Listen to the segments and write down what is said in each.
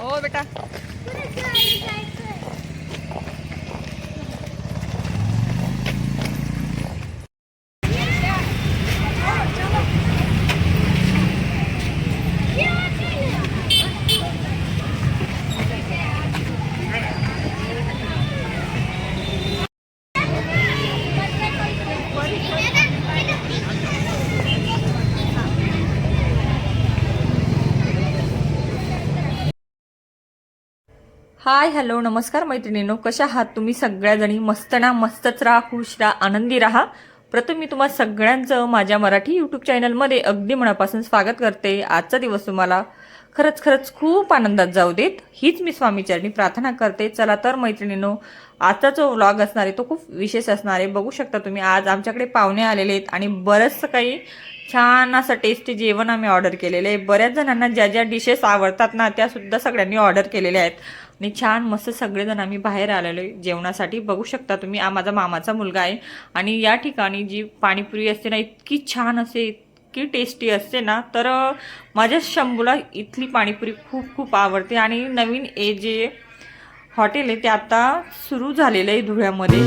हो बेटा. Hi hello नमस्कार मैत्रिणींनो, कशा आहात तुम्ही सगळ्याजणी? मस्त ना, मस्तच राहा, खुश राहा, आनंदी राहा. प्रथम मी तुम्हाला सगळ्यांचं माझ्या मराठी यूट्यूब चॅनलमध्ये अगदी मनापासून स्वागत करते. आजचा दिवस तुम्हाला खरंच खरंच खूप आनंदात जाऊ देत, हीच मी स्वामीचरणी प्रार्थना करते. चला तर मैत्रिणींनो, आजचा जो व्लॉग असणार आहे तो खूप विशेष असणार आहे. बघू शकता तुम्ही, आज आमच्याकडे पाहुणे आलेले आहेत आणि बरंचसं काही छान असं टेस्टी जेवण आम्ही ऑर्डर केलेलं आहे. बऱ्याच जणांना ज्या ज्या डिशेस आवडतात ना, त्या सुद्धा सगळ्यांनी ऑर्डर केलेल्या आहेत आणि छान मस्त सगळेजण आम्ही बाहेर आलेलो आहे जेवणासाठी. बघू शकता तुम्ही, माझा मामाचा मुलगा आहे आणि या ठिकाणी जी पाणीपुरी असते ना, इतकी छान असते, इतकी टेस्टी असते ना. तर माझ्या शंभूला इथली पाणीपुरी खूप खूप आवडते आणि नवीन जे हॉटेल आहे ते आता सुरू झालेलं आहे धुळ्यामध्ये.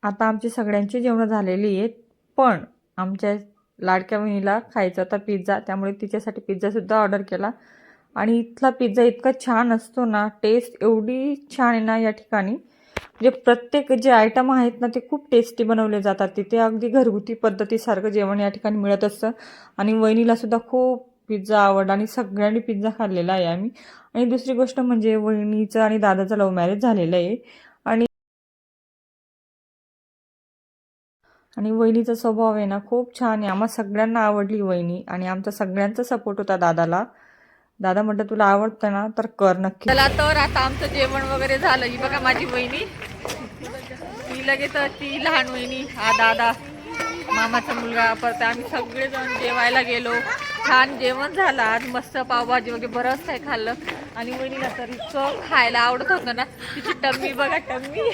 आता आमची सगळ्यांची जेवणं झालेली आहेत, पण आमच्या लाडक्या बहिणीला खायचा होता पिझ्झा, त्यामुळे तिच्यासाठी पिझ्झासुद्धा ऑर्डर केला. आणि इथला पिझ्झा इतका छान असतो ना, टेस्ट एवढी छान आहे ना या ठिकाणी. म्हणजे प्रत्येक जे आयटम आहेत ना ते खूप टेस्टी बनवले जातात तिथे. अगदी घरगुती पद्धतीसारखं जेवण या ठिकाणी मिळत असतं. आणि वहिनीलासुद्धा खूप पिझ्झा आवडला आणि सगळ्यांनी पिझ्झा खाल्लेला आहे आम्ही. आणि दुसरी गोष्ट म्हणजे वहिनीचं आणि दादाचं लव्ह मॅरेज झालेलं आहे आणि वहिनीचा स्वभाव आहे ना खूप छान आहे. आम्हा सगळ्यांना आवडली वहिनी आणि आमचा सगळ्यांचा सपोर्ट होता दादाला. दादा म्हटलं तुला आवडतं ना तर कर नक्की. चला तर आता आमचं जेवण वगैरे झालं. ही बघा माझी वहिनी, ती लगेच ती लहान वहिनी, हा दादा, मामाचा मुलगा, परत आम्ही सगळेजण जेवायला गेलो. छान जेवण झालं आज, मस्त पावभाजी वगैरे बरंच काय खाल्लं. आणि वहिनीला तर इतकं खायला आवडत होतं ना, तिची टम्मी बघा, टम्मी.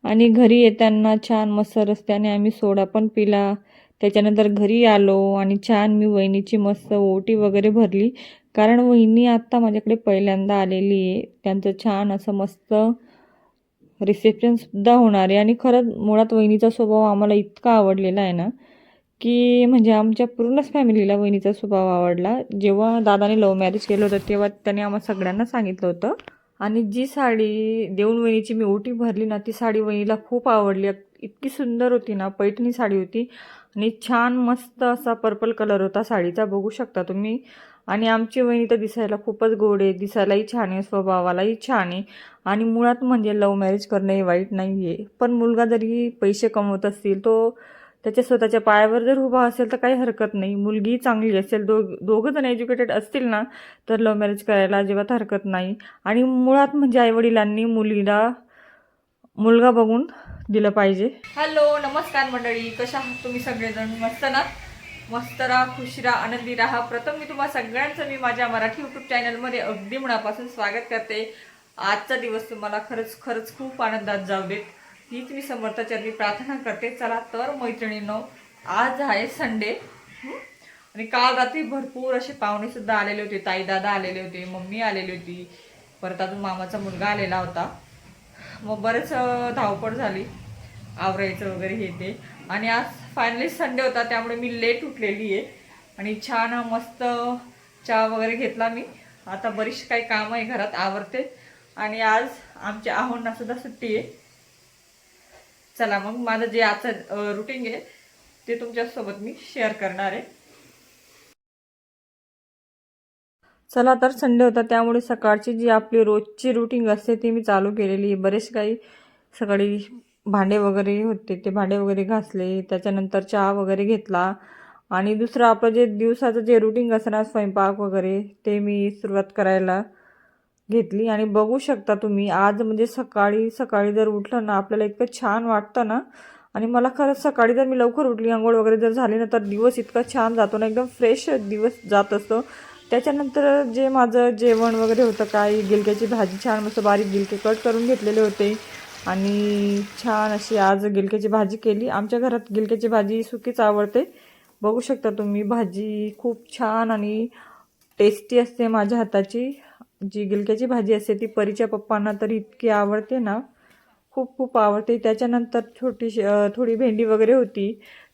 आणि घरी येताना छान मस्त रस्त्याने आम्ही सोडा पण पिला. त्याच्यानंतर घरी आलो आणि छान मी वहिनीची मस्त ओटी वगैरे भरली, कारण वहिनी आत्ता माझ्याकडे पहिल्यांदा आलेली आहे. त्यांचं छान असं मस्त रिसेप्शनसुद्धा होणार आहे. आणि खरंच मुळात वहिनीचा स्वभाव आम्हाला इतका आवडलेला आहे ना, की म्हणजे आमच्या पूर्णच फॅमिलीला वहिनीचा स्वभाव आवडला. जेव्हा दादाने लव्ह मॅरेज केलं होतं तेव्हा त्याने आम्हाला सगळ्यांना सांगितलं होतं. आणि जी साडी देऊन वहिनीची मी ओटी भरली ना, ती साडी वहिनीला खूप आवडली. इतकी सुंदर होती ना, पैठणी साडी होती आणि छान मस्त असा पर्पल कलर होता साडीचा, बघू शकता तुम्ही. आणि आमची वहिनी तर दिसायला खूपच गोड आहे, दिसायलाही छान आहे, स्वभावालाही छान आहे. आणि मुळात म्हणजे लव्ह मॅरेज करणं हे वाईट नाही आहे, पण मुलगा जरी पैसे कमवत असतील तो त्याच्या स्वतःच्या पायावर जर उभा असेल तर काही हरकत नाही. मुलगी चांगली असेल, दोघं जण एज्युकेटेड असतील ना तर लव्ह मॅरेज करायला अजिबात हरकत नाही. आणि मुळात म्हणजे आईवडिलांनी मुलीला मुलगा बघून दिलं पाहिजे. हॅलो, नमस्कार मंडळी, कशा आहात तुम्ही सगळेजण? मस्त ना? मस्त राहा, खुश राहा, आनंदी राहा. प्रथम मी तुम्हा सगळ्यांचं मी माझ्या मराठी यूट्यूब चॅनलमध्ये अगदी मनापासून स्वागत करते. आजचा दिवस तुम्हाला खरंच खरंच खूप आनंदात जाऊ देत, हीच मी समर्थाचरणी प्रार्थना करते. चला तर मैत्रिणींनो, आज आहे संडे आणि काल रात्री भरपूर असे पाहुणे सुद्धा आलेले होते. ताई दादा आलेले होते, मम्मी आलेली होती, परत अजून मामाचा मुलगा आलेला होता. मग बरेच धावपळ झाली आवरायचं वगैरे हे ते. आणि आज फायनली संडे होता त्यामुळे मी लेट उठलेली आहे आणि छान मस्त चहा वगैरे घेतला मी. आता बरीच काही काम आहे घरात आवरते आणि आज आमच्या आहोंना सुद्धा सुट्टी आहे. चला मग माझं जे आजचं रुटीन आहे ते तुमच्यासोबत मी शेअर करणार आहे. चला तर संडे होता त्यामुळे सकाळची जी आपली रोजची रुटीन असते ती मी चालू केलेली आहे. बरेच काही सकाळी भांडे वगैरे होते ते भांडे वगैरे घासले, त्याच्यानंतर चहा वगैरे घेतला आणि दुसरं आपलं जे दिवसाचं जे रुटीन असणार स्वयंपाक वगैरे ते मी सुरुवात करायला घेतली. आणि बघू शकता तुम्ही आज म्हणजे सकाळी सकाळी जर उठलं ना आपल्याला इतकं छान वाटतं ना. आणि मला खरंच सकाळी जर मी लवकर उठली, आंघोळ वगैरे जर झाली ना तर दिवस इतका छान जातो ना, एकदम फ्रेश दिवस जात असतो. त्याच्यानंतर जे माझं जेवण वगैरे होतं, काय गिलक्याची भाजी छान मस्त बारीक गिलके कट करून घेतलेले होते आणि छान अशी आज गिलक्याची भाजी केली. आमच्या घरात गिलक्याची भाजी सुकीच आवडते. बघू शकता तुम्ही, भाजी खूप छान आणि टेस्टी असते माझ्या हाताची. जी गिलक्याची भाजी असते ती परीच्या पप्पांना तर इतकी आवडते ना, खूप खूप आवडते. त्याच्यानंतर थोडी भेंडी वगैरे होती,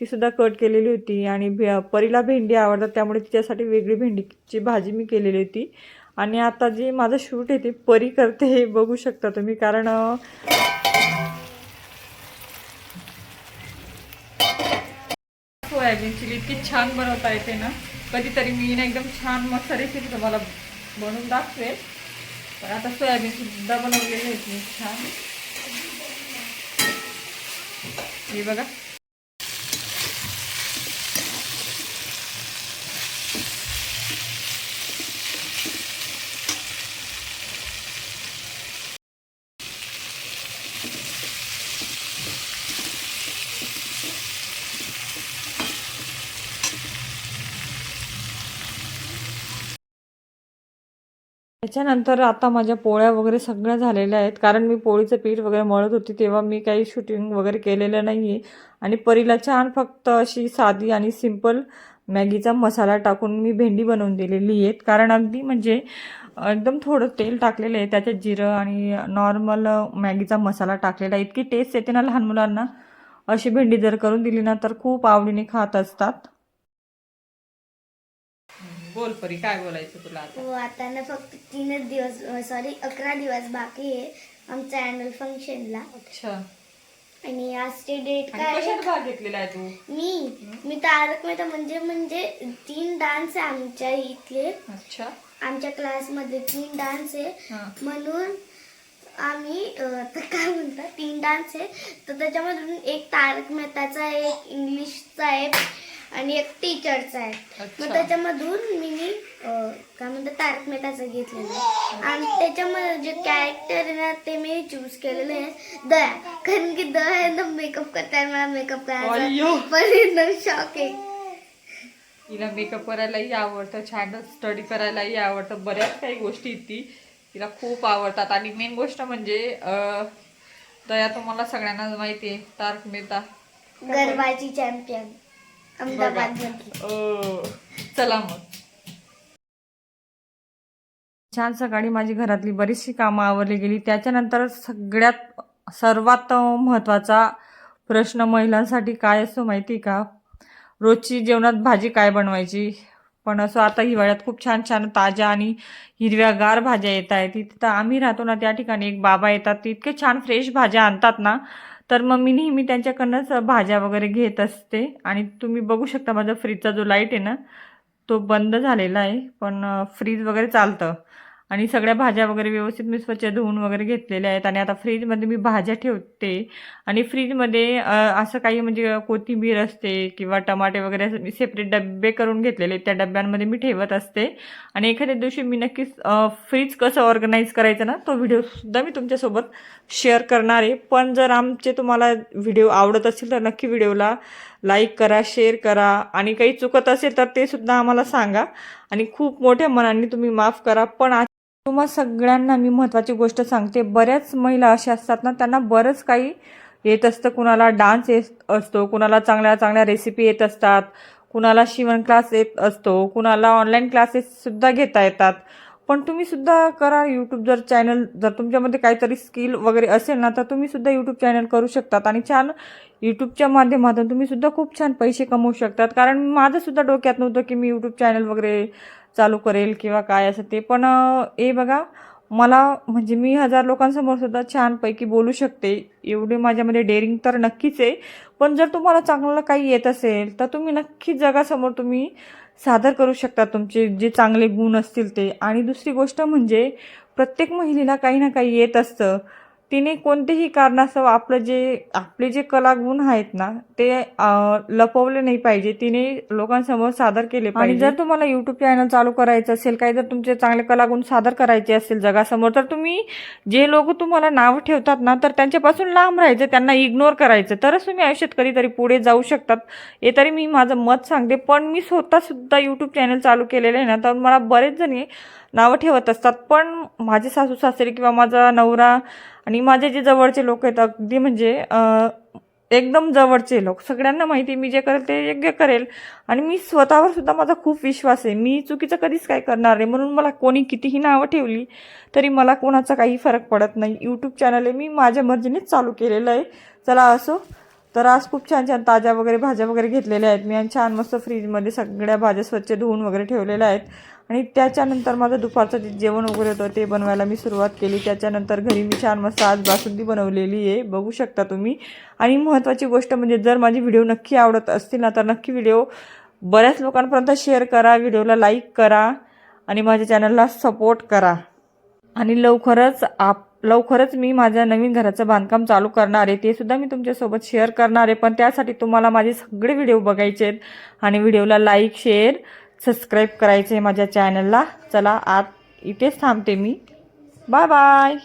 ती सुद्धा कट केलेली होती. आणि परीला भेंडी आवडतात त्यामुळे तिच्यासाठी वेगळी भेंडीची भाजी मी केलेली होती. आणि आता जे माझं शूट आहे ते परी करते हे बघू शकता तुम्ही, कारण सोयाबीन चिली इतकी छान बनवता येते ना. कधीतरी मी ना एकदम छान मस्त रेसिपी तुम्हाला बनवून दाखवेल. पण आता सोयाबीन सुद्धा बनवलेली आहे मी छान. हे बघा, त्याच्यानंतर आता माझ्या पोळ्या वगैरे सगळ्या झालेल्या आहेत, कारण मी पोळीचं पीठ वगैरे मळत होती तेव्हा मी काही शूटिंग वगैरे केलेलं नाही आहे. आणि परीला छान फक्त अशी साधी आणि सिंपल मॅगीचा मसाला टाकून मी भेंडी बनवून दिलेली आहेत. कारण अगदी म्हणजे एकदम थोडं तेल टाकलेलं आहे, त्याच्यात जिरं आणि नॉर्मल मॅगीचा मसाला टाकलेला. इतकी टेस्ट येते ना लहान मुलांना. अशी भेंडी जर करून दिली ना तर खूप आवडीने खात असतात. बोल परी, काय बोलायचं तुला आता? हो, आता ना फक्त 3 दिवस 11 दिवस बाकी आहे आमच्या अॅन्युअल फंक्शनला. अच्छा, आणि आजची डेट काय आहे? कशात भाग घेतलेला आहे तू? मी तारक मेहता म्हणजे 3 डान्स आहे आमच्या इथले. अच्छा, आमच्या क्लासमध्ये 3 डान्स आहे, म्हणून आम्ही काय म्हणतात 3 डान्स आहे. तर त्याच्यामधून एक तारक मेहताचा आहे, एक इंग्लिशचा आहे आणि एक टीचरचा आहे. मग त्याच्यामधून मी काय म्हणतात तारक मेहताचं घेतलेलं आहे. आणि त्याच्यामध्ये जे कॅरेक्टर आहे ना ते मी चूज केलेलं आहे दया, कारण की दया एकदम मेकअप करताना मला मेकअप करायचा पण एकदम शॉक आहे. तिला मेकअप करायलाही आवडतं, छान स्टडी करायलाही आवडतं, बऱ्याच काही गोष्टी तिला खूप आवडतात. आणि मेन गोष्ट म्हणजे दया तुम्हाला सगळ्यांना माहिती आहे, तारक मेहता गरबाची चॅम्पियन अहमदाबाद मध्ये. चला मग, छान सकाळी माझी घरातली बरीचशी कामं आवरली गेली. त्याच्यानंतर सर्वात महत्त्वाचा प्रश्न महिलांसाठी काय असतो माहिती का? रोजची जेवणात भाजी काय बनवायची. पण असं आता हिवाळ्यात खूप छान छान ताज्या आणि हिरव्यागार भाज्या येत आहेत. तिथं आम्ही राहतो ना त्या ठिकाणी एक बाबा येतात, ते इतके छान फ्रेश भाज्या आणतात ना, तर मग मी नेहमी त्यांच्याकडनंच भाज्या वगैरे घेत असते. आणि तुम्ही बघू शकता माझा फ्रीजचा जो लाईट आहे ना तो बंद झालेला आहे, पण फ्रीज वगैरे चालतं. आणि सगळ्या भाज्या वगैरे व्यवस्थित मी स्वच्छ धुवून वगैरे घेतलेल्या आहेत. आणि आता फ्रीजमध्ये मी भाज्या ठेवते. आणि फ्रीजमध्ये असं काही म्हणजे कोथिंबीर असते किंवा टमाटे वगैरे असं मी सेपरेट डबे करून घेतलेले, त्या डब्यांमध्ये मी ठेवत असते. आणि एखाद्या दिवशी मी नक्कीच फ्रीज कसं ऑर्गनाईज करायचं ना, तो व्हिडिओसुद्धा मी तुमच्यासोबत शेअर करणार आहे. पण जर आमचे तुम्हाला व्हिडिओ आवडत असतील तर नक्की व्हिडिओला लाईक करा, शेअर करा. आणि काही चुकत असेल तर ते सुद्धा आम्हाला सांगा. आणि खूप मोठ्या मनाने तुम्ही माफ करा. पण तुम्हा सगळ्यांना मी महत्त्वाची गोष्ट सांगते, बऱ्याच महिला अशा असतात ना, त्यांना बरंच काही येत असतं. कुणाला डान्स येत असतो, कुणाला चांगल्या चांगल्या रेसिपी येत असतात, कुणाला शिवण क्लास येत असतो, कुणाला ऑनलाईन क्लासेससुद्धा घेता येतात. पण तुम्ही सुद्धा करा यूट्यूब जर चॅनल, जर तुमच्यामध्ये काहीतरी स्किल वगैरे असेल ना, तर तुम्ही सुद्धा यूट्यूब चॅनल करू शकतात. आणि छान यूट्यूबच्या माध्यमातून तुम्ही सुद्धा खूप छान पैसे कमवू शकतात. कारण माझं सुद्धा डोक्यात नव्हतं की मी यूट्यूब चॅनल वगैरे चालू करेल किंवा काय असं ते. पण हे बघा, मला म्हणजे मी 1000 लोकांसमोर सुद्धा छानपैकी बोलू शकते, एवढे माझ्यामध्ये डेअरिंग तर नक्कीच आहे. पण जर तुम्हाला चांगलं काही येत असेल तर तुम्ही नक्की जगासमोर तुम्ही सादर करू शकता तुमचे जे चांगले गुण असतील ते. आणि दुसरी गोष्ट म्हणजे प्रत्येक महिलेला काही ना काही येत असतं. तिने कोणतेही कारणास्तव आपले जे कलागुण आहेत ना, ते लपवले नाही पाहिजे. तिने लोकांसमोर सादर केले पाहिजे. आणि जर तुम्हाला यूट्यूब चॅनल चालू करायचं असेल, काही जर तुमचे चांगले कलागुण सादर करायचे असेल जगासमोर, तर तुम्ही जे लोक तुम्हाला नाव ठेवतात ना, तर त्यांच्यापासून लांब राहायचं, त्यांना इग्नोर करायचं. तरच तुम्ही आयुष्यात कधीतरी पुढे जाऊ शकतात. हे तरी मी माझं मत सांगते. पण मी स्वतःसुद्धा यूट्यूब चॅनल चालू केलेलं आहे ना, तर मला बरेच जणी नावं ठेवत असतात. पण माझे सासू सासरे किंवा माझा नवरा आणि माझे जे जवळचे लोक आहेत, अगदी म्हणजे एकदम जवळचे लोक, सगळ्यांना माहिती मी जे करेल ते योग्य करेल. आणि मी स्वतःवर सुद्धा माझा खूप विश्वास आहे, मी चुकीचं कधीच काय करणार आहे. म्हणून मला कोणी कितीही नावं ठेवली तरी मला कोणाचा काही फरक पडत नाही. यूट्यूब चॅनल आहे मी माझ्या मर्जीनेच चालू केलेलं आहे. चला असो, तर आज खूप छान छान ताज्या वगैरे भाज्या वगैरे घेतलेल्या आहेत मी. आणि छान मस्त फ्रीजमध्ये सगळ्या भाज्या स्वच्छ धुवून वगैरे ठेवलेल्या आहेत. आणि त्याच्यानंतर माझं दुपारचं जे जेवण वगैरे होतं ते बनवायला मी सुरुवात केली. त्याच्यानंतर घरी मी छान मस्त आज बासुंदी बनवलेली आहे, बघू शकता तुम्ही. आणि महत्त्वाची गोष्ट म्हणजे जर माझी व्हिडिओ नक्की आवडत असतील ना, तर नक्की व्हिडिओ बऱ्याच लोकांपर्यंत शेअर करा, व्हिडिओला लाईक करा आणि माझ्या चॅनलला सपोर्ट करा. आणि लवकरच मी माझ्या नवीन घराचं बांधकाम चालू करणार आहे, ते सुद्धा मी तुमच्यासोबत शेअर करणार आहे. पण त्यासाठी तुम्हाला माझे सगळे व्हिडिओ बघायचे आहेत आणि व्हिडिओला लाईक, शेअर, सबस्क्राईब करायचे आहे माझ्या चॅनलला. चला आज इथेच थांबते मी. Bye bye.